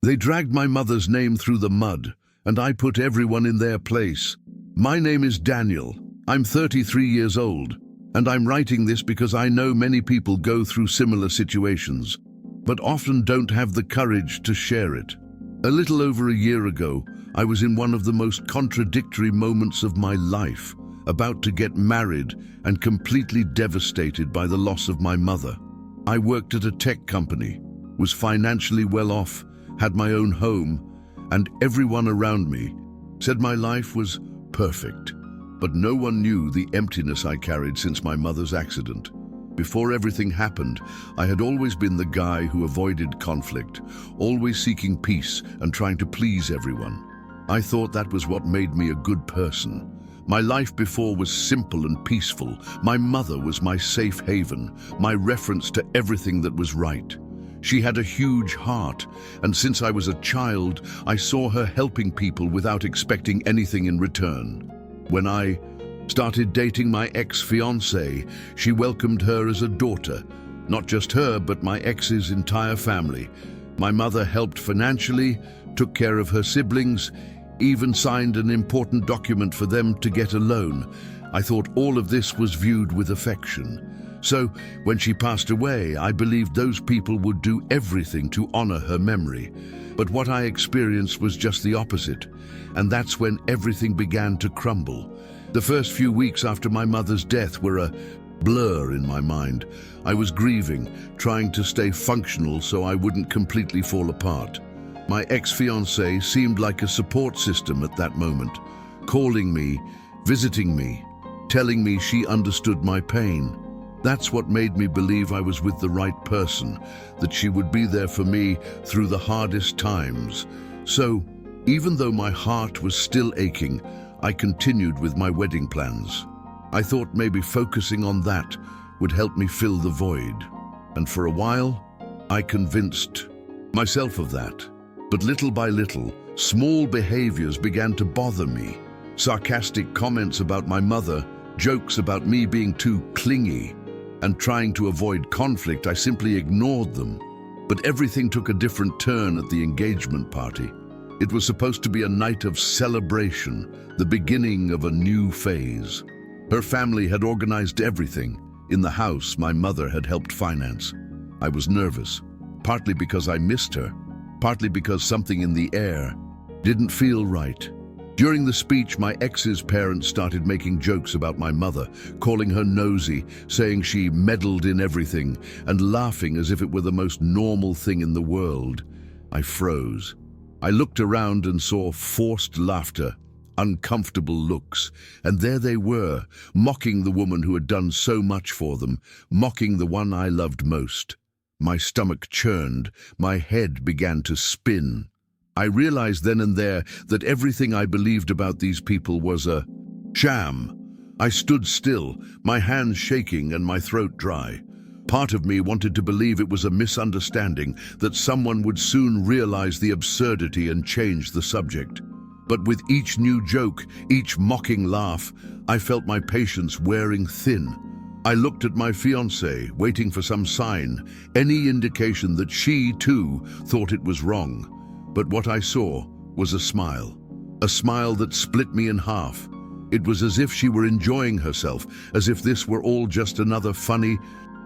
They dragged my mother's name through the mud, and I put everyone in their place. My name is Daniel. I'm 33 years old, and I'm writing this because I know many people go through similar situations, but often don't have the courage to share it. A little over a year ago, I was in one of the most contradictory moments of my life, about to get married and completely devastated by the loss of my mother. I worked at a tech company, was financially well off, had my own home, and everyone around me said my life was perfect. But no one knew the emptiness I carried since my mother's accident. Before everything happened, I had always been the guy who avoided conflict, always seeking peace and trying to please everyone. I thought that was what made me a good person. My life before was simple and peaceful. My mother was my safe haven, my reference to everything that was right. She had a huge heart, and since I was a child, I saw her helping people without expecting anything in return. When I started dating my ex-fiancée, she welcomed her as a daughter. Not just her, but my ex's entire family. My mother helped financially, took care of her siblings, even signed an important document for them to get a loan. I thought all of this was viewed with affection. So, when she passed away, I believed those people would do everything to honor her memory. But what I experienced was just the opposite, and that's when everything began to crumble. The first few weeks after my mother's death were a blur in my mind. I was grieving, trying to stay functional so I wouldn't completely fall apart. My ex-fiancée seemed like a support system at that moment, calling me, visiting me, telling me she understood my pain. That's what made me believe I was with the right person, that she would be there for me through the hardest times. So, even though my heart was still aching, I continued with my wedding plans. I thought maybe focusing on that would help me fill the void. And for a while, I convinced myself of that. But little by little, small behaviors began to bother me. Sarcastic comments about my mother, jokes about me being too clingy, and trying to avoid conflict, I simply ignored them. But everything took a different turn at the engagement party. It was supposed to be a night of celebration, the beginning of a new phase. Her family had organized everything. In the house, my mother had helped finance. I was nervous, partly because I missed her, partly because something in the air didn't feel right. During the speech, my ex's parents started making jokes about my mother, calling her nosy, saying she meddled in everything, and laughing as if it were the most normal thing in the world. I froze. I looked around and saw forced laughter, uncomfortable looks, and there they were, mocking the woman who had done so much for them, mocking the one I loved most. My stomach churned, my head began to spin. I realized then and there that everything I believed about these people was a sham. I stood still, my hands shaking and my throat dry. Part of me wanted to believe it was a misunderstanding, that someone would soon realize the absurdity and change the subject. But with each new joke, each mocking laugh, I felt my patience wearing thin. I looked at my fiancée, waiting for some sign, any indication that she, too, thought it was wrong. But what I saw was a smile that split me in half. It was as if she were enjoying herself, as if this were all just another funny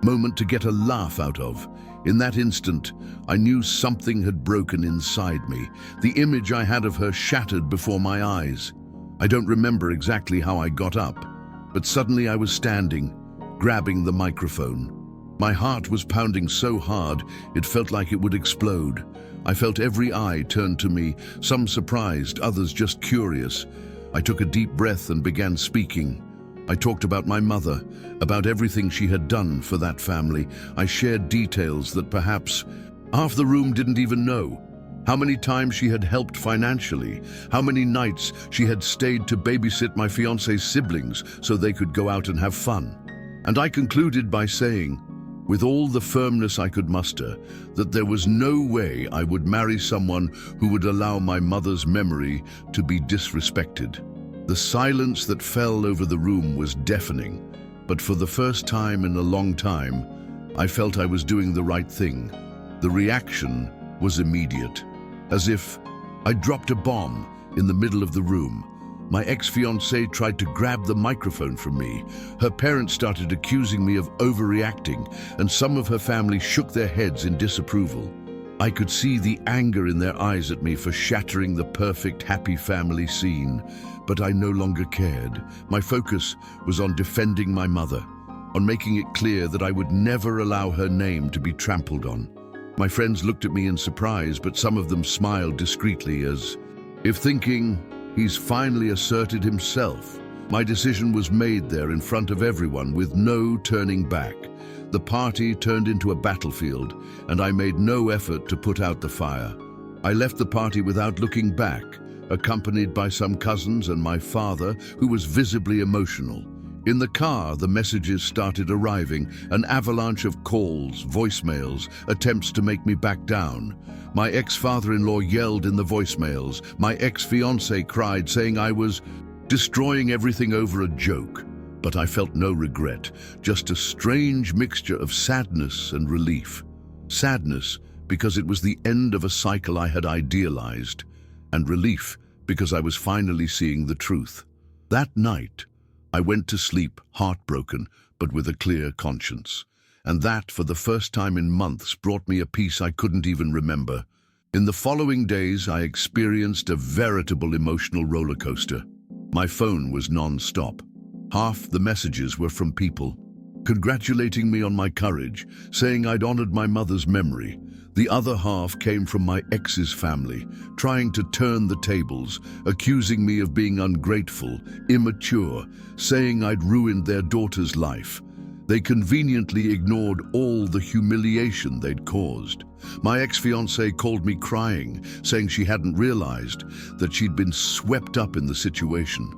moment to get a laugh out of. In that instant, I knew something had broken inside me. The image I had of her shattered before my eyes. I don't remember exactly how I got up, but suddenly I was standing, grabbing the microphone. My heart was pounding so hard, it felt like it would explode. I felt every eye turned to me, some surprised, others just curious. I took a deep breath and began speaking. I talked about my mother, about everything she had done for that family. I shared details that perhaps half the room didn't even know. How many times she had helped financially, how many nights she had stayed to babysit my fiancé's siblings so they could go out and have fun. And I concluded by saying, with all the firmness I could muster, that there was no way I would marry someone who would allow my mother's memory to be disrespected. The silence that fell over the room was deafening, but for the first time in a long time, I felt I was doing the right thing. The reaction was immediate. as if I dropped a bomb in the middle of the room. My ex-fiancée tried to grab the microphone from me. Her parents started accusing me of overreacting, and some of her family shook their heads in disapproval. I could see the anger in their eyes at me for shattering the perfect happy family scene, but I no longer cared. My focus was on defending my mother, on making it clear that I would never allow her name to be trampled on. My friends looked at me in surprise, but some of them smiled discreetly as if thinking, he's finally asserted himself. My decision was made there in front of everyone with no turning back. The party turned into a battlefield, and I made no effort to put out the fire. I left the party without looking back, accompanied by some cousins and my father, who was visibly emotional. In the car, the messages started arriving, an avalanche of calls, voicemails, attempts to make me back down. My ex-father-in-law yelled in the voicemails. My ex-fiancée cried, saying I was destroying everything over a joke. But I felt no regret, just a strange mixture of sadness and relief. Sadness because it was the end of a cycle I had idealized, and relief because I was finally seeing the truth. That night, I went to sleep heartbroken, but with a clear conscience. And that, for the first time in months, brought me a peace I couldn't even remember. In the following days, I experienced a veritable emotional roller coaster. My phone was non-stop. Half the messages were from people congratulating me on my courage, saying I'd honored my mother's memory. The other half came from my ex's family, trying to turn the tables, accusing me of being ungrateful, immature, saying I'd ruined their daughter's life. They conveniently ignored all the humiliation they'd caused. My ex-fiancée called me crying, saying she hadn't realized that she'd been swept up in the situation.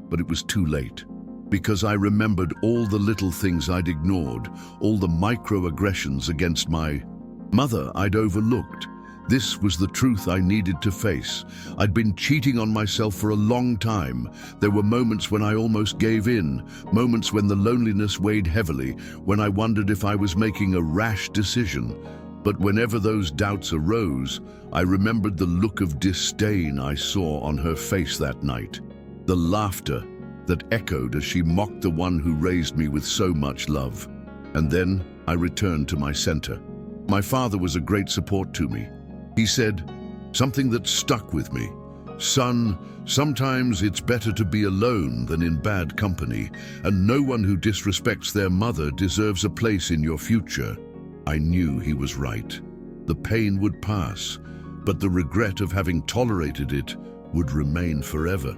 But it was too late, because I remembered all the little things I'd ignored, all the microaggressions against my mother I'd overlooked. This was the truth I needed to face. I'd been cheating on myself for a long time. There were moments when I almost gave in, moments when the loneliness weighed heavily, when I wondered if I was making a rash decision. But whenever those doubts arose, I remembered the look of disdain I saw on her face that night, the laughter that echoed as she mocked the one who raised me with so much love. And then I returned to my center. My father was a great support to me. He said something that stuck with me. Son, sometimes it's better to be alone than in bad company, and no one who disrespects their mother deserves a place in your future. I knew he was right. The pain would pass, but the regret of having tolerated it would remain forever.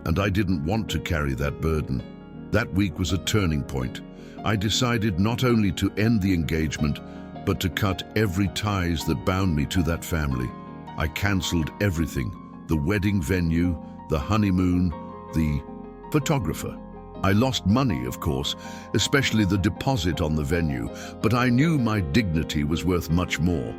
And I didn't want to carry that burden. That week was a turning point. I decided not only to end the engagement, but to cut every ties that bound me to that family. I canceled everything: the wedding venue, the honeymoon, the photographer. I lost money, of course, especially the deposit on the venue, but I knew my dignity was worth much more.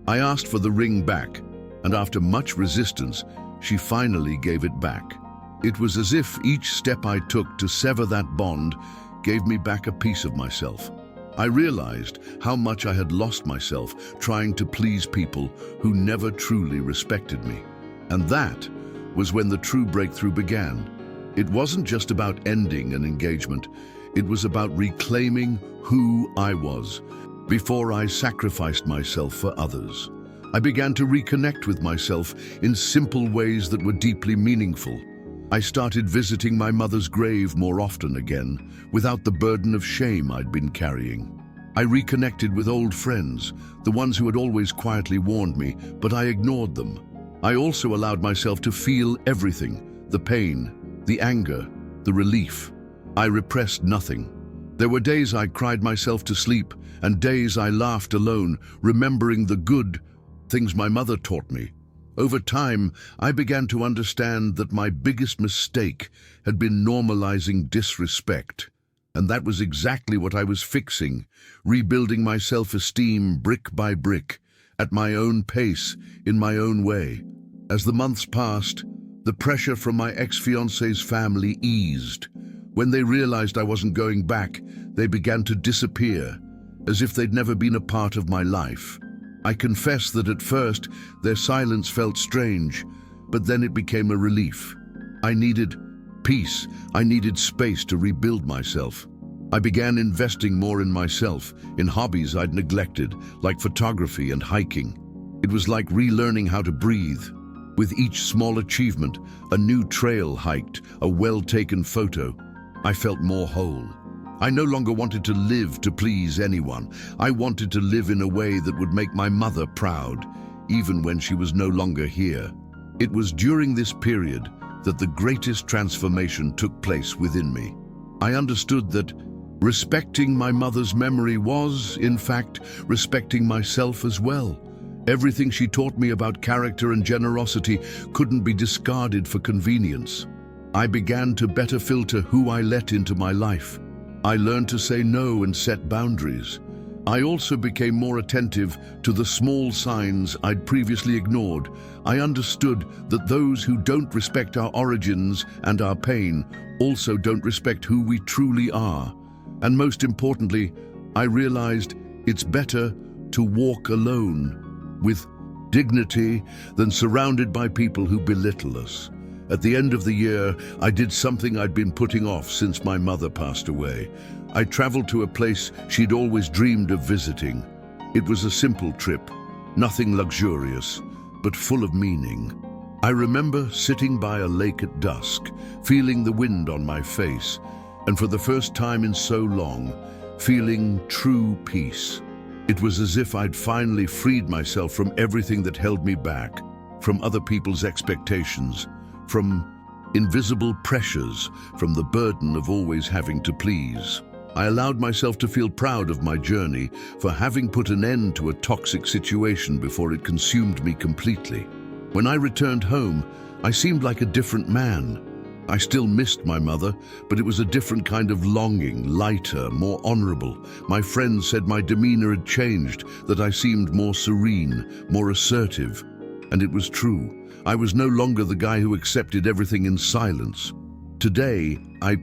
I asked for the ring back, and after much resistance, she finally gave it back. It was as if each step I took to sever that bond gave me back a piece of myself. I realized how much I had lost myself trying to please people who never truly respected me. And that was when the true breakthrough began. It wasn't just about ending an engagement. It was about reclaiming who I was before I sacrificed myself for others. I began to reconnect with myself in simple ways that were deeply meaningful. I started visiting my mother's grave more often again, without the burden of shame I'd been carrying. I reconnected with old friends, the ones who had always quietly warned me, but I ignored them. I also allowed myself to feel everything: the pain, the anger, the relief. I repressed nothing. There were days I cried myself to sleep, and days I laughed alone, remembering the good things my mother taught me. Over time, I began to understand that my biggest mistake had been normalizing disrespect. And that was exactly what I was fixing, rebuilding my self-esteem brick by brick, at my own pace, in my own way. As the months passed, the pressure from my ex-fiancée's family eased. When they realized I wasn't going back, they began to disappear, as if they'd never been a part of my life. I confess that at first their silence felt strange, but then it became a relief. I needed peace. I needed space to rebuild myself. I began investing more in myself, in hobbies I'd neglected, like photography and hiking. It was like relearning how to breathe. With each small achievement, a new trail hiked, a well-taken photo, I felt more whole. I no longer wanted to live to please anyone. I wanted to live in a way that would make my mother proud, even when she was no longer here. It was during this period that the greatest transformation took place within me. I understood that respecting my mother's memory was, in fact, respecting myself as well. Everything she taught me about character and generosity couldn't be discarded for convenience. I began to better filter who I let into my life. I learned to say no and set boundaries. I also became more attentive to the small signs I'd previously ignored. I understood that those who don't respect our origins and our pain also don't respect who we truly are. And most importantly, I realized it's better to walk alone, with dignity, than surrounded by people who belittle us. At the end of the year, I did something I'd been putting off since my mother passed away. I traveled to a place she'd always dreamed of visiting. It was a simple trip, nothing luxurious, but full of meaning. I remember sitting by a lake at dusk, feeling the wind on my face, and for the first time in so long, feeling true peace. It was as if I'd finally freed myself from everything that held me back, from other people's expectations, from invisible pressures, from the burden of always having to please. I allowed myself to feel proud of my journey, for having put an end to a toxic situation before it consumed me completely. When I returned home, I seemed like a different man. I still missed my mother, but it was a different kind of longing, lighter, more honorable. My friends said my demeanor had changed, that I seemed more serene, more assertive. And it was true. I was no longer the guy who accepted everything in silence. Today, I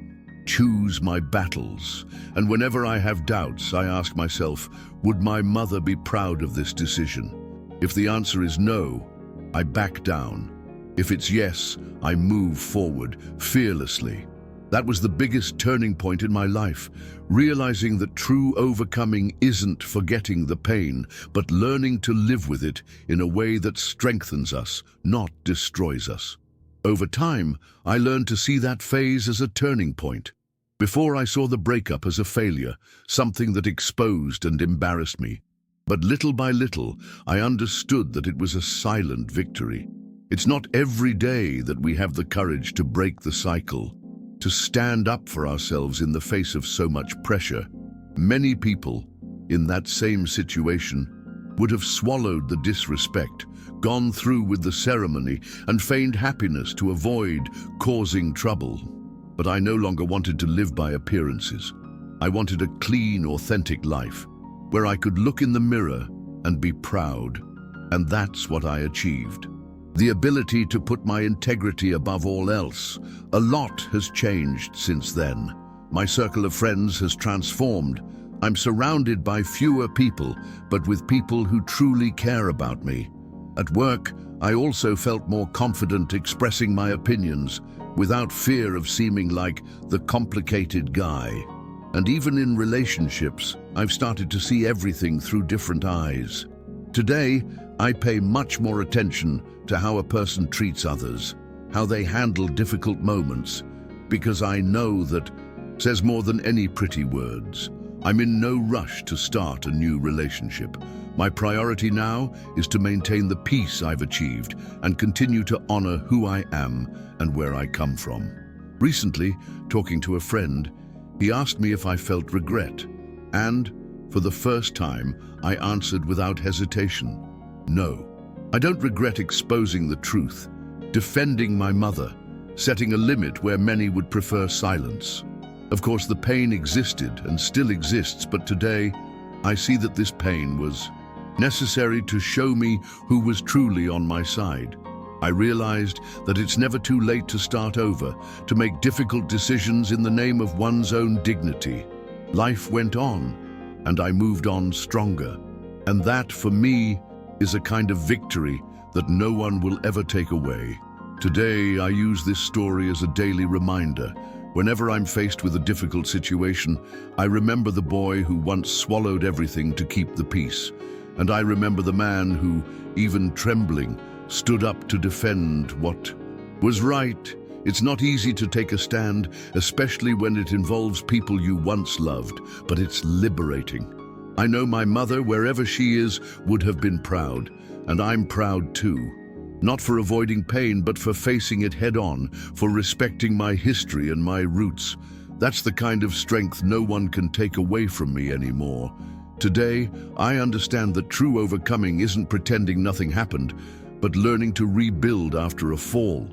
choose my battles, and whenever I have doubts, I ask myself, would my mother be proud of this decision? If the answer is no, I back down. If it's yes, I move forward, fearlessly. That was the biggest turning point in my life, realizing that true overcoming isn't forgetting the pain, but learning to live with it in a way that strengthens us, not destroys us. Over time, I learned to see that phase as a turning point. Before, I saw the breakup as a failure, something that exposed and embarrassed me. But little by little, I understood that it was a silent victory. It's not every day that we have the courage to break the cycle, to stand up for ourselves in the face of so much pressure. Many people in that same situation would have swallowed the disrespect, gone through with the ceremony, and feigned happiness to avoid causing trouble. But I no longer wanted to live by appearances. I wanted a clean, authentic life, where I could look in the mirror and be proud. And that's what I achieved. The ability to put my integrity above all else. A lot has changed since then. My circle of friends has transformed. I'm surrounded by fewer people, but with people who truly care about me. At work, I also felt more confident expressing my opinions, without fear of seeming like the complicated guy. And even in relationships, I've started to see everything through different eyes. Today, I pay much more attention to how a person treats others, how they handle difficult moments, because I know that says more than any pretty words. I'm in no rush to start a new relationship. My priority now is to maintain the peace I've achieved and continue to honor who I am and where I come from. Recently, talking to a friend, he asked me if I felt regret, and for the first time, I answered without hesitation, no. I don't regret exposing the truth, defending my mother, setting a limit where many would prefer silence. Of course, the pain existed and still exists, but today, I see that this pain was necessary to show me who was truly on my side. I realized that it's never too late to start over, to make difficult decisions in the name of one's own dignity. Life went on, and I moved on stronger. And that, for me, is a kind of victory that no one will ever take away. Today, I use this story as a daily reminder. Whenever I'm faced with a difficult situation, I remember the boy who once swallowed everything to keep the peace. And I remember the man who, even trembling, stood up to defend what was right. It's not easy to take a stand, especially when it involves people you once loved, but it's liberating. I know my mother, wherever she is, would have been proud, and I'm proud too. Not for avoiding pain, but for facing it head-on, for respecting my history and my roots. That's the kind of strength no one can take away from me anymore. Today, I understand that true overcoming isn't pretending nothing happened, but learning to rebuild after a fall.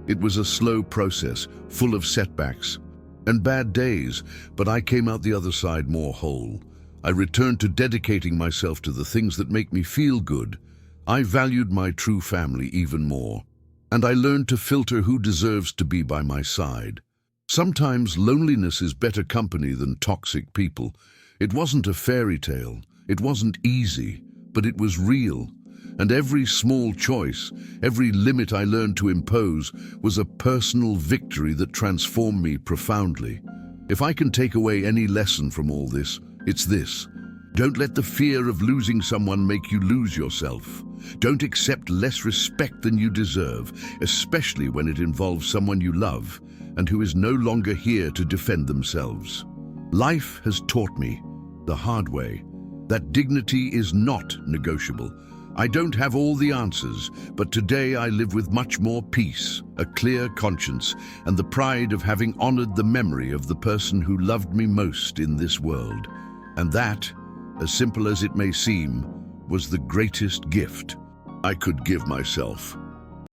It was a slow process, full of setbacks and bad days, but I came out the other side more whole. I returned to dedicating myself to the things that make me feel good. I valued my true family even more, and I learned to filter who deserves to be by my side. Sometimes loneliness is better company than toxic people. It wasn't a fairy tale, it wasn't easy, but it was real. And every small choice, every limit I learned to impose was a personal victory that transformed me profoundly. If I can take away any lesson from all this, it's this. Don't let the fear of losing someone make you lose yourself. Don't accept less respect than you deserve, especially when it involves someone you love and who is no longer here to defend themselves. Life has taught me, the hard way, that dignity is not negotiable. I don't have all the answers, but today I live with much more peace, a clear conscience, and the pride of having honored the memory of the person who loved me most in this world. And that, as simple as it may seem, was the greatest gift I could give myself.